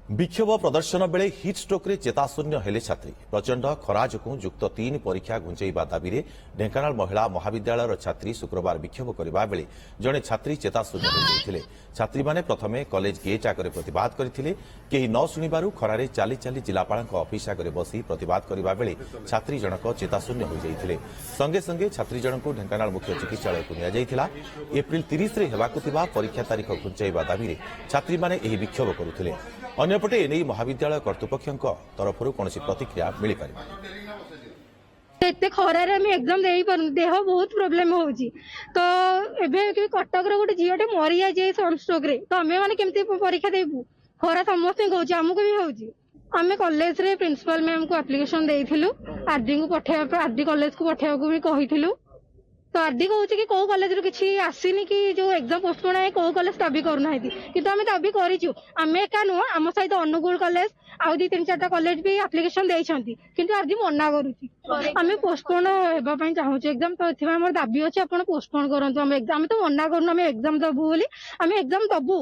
विक्षोभ प्रदर्शन बेले हिट स्ट्रोक्रे चेताशून्य हेले छात्री प्रचंड खरा जो युक्त 3 परीक्षा घुंचेवा दाबी में ढेंकानाल महिला महाविद्यालय छात्री शुक्रवार विक्षोभ करने बेले जड़े छात्री चेताशून्य हो जाते। छात्री माने प्रथमे कॉलेज गेट आगे प्रतिवाद करते कहीं न शुणु खरारे चली चली जिलापाल ऑफिस आगे बसी प्रतिवाद करने बेले छात्री जनक चेताशून्य हो जाते। संगे संगे छात्री जनक ढेंकानाल मुख्य चिकित्सालय को निया एप्रिल 30 रे हेबाकु थिबा परीक्षा तारीख घुंचाइबा दाबी में छात्री माने एही विक्षोभ करुथिले। अन्यपटे एने महाविद्यालय कर्तृपक्ष तरफ कौन प्रतिक्रिया मिल पार एते खरारे आम एग्जाम दे पार देह बहुत प्रोब्लेम होउची तो एबे कटक रो गोटे झीटे मरी जाए सनस्ट्रोक रे तो आमे माने केमती परीक्षा देबू खरा समस्त होउची हमको भी होउची। आमे कॉलेज रे प्रिंसिपल मैम को एप्लिकेशन देइथिलु आरडी को पठेया आरडी कॉलेज को पठेया को भी कहिथिलु तो आरडी कहूँ कि कौ कॉलेज रू किसी आसीनी कि जो एग्जाम पोस्टपोन है कौ कॉलेज दाबी करना किंतु आम दाबी करूँ आम एका नुह आम सहित अनुगुल कॉलेज आउ 2-3-4टा कॉलेज भी एप्लिकेशन देइछंती किंतु आरडी मना करूची आम पोस्टपोन होगा चाहूँ एग्जाम तो ये दाबी अच्छे आप पोस्टपोन करंतु आम तो मना करूँ आम एग्जाम दबू बोली आम एग्जाम दबू।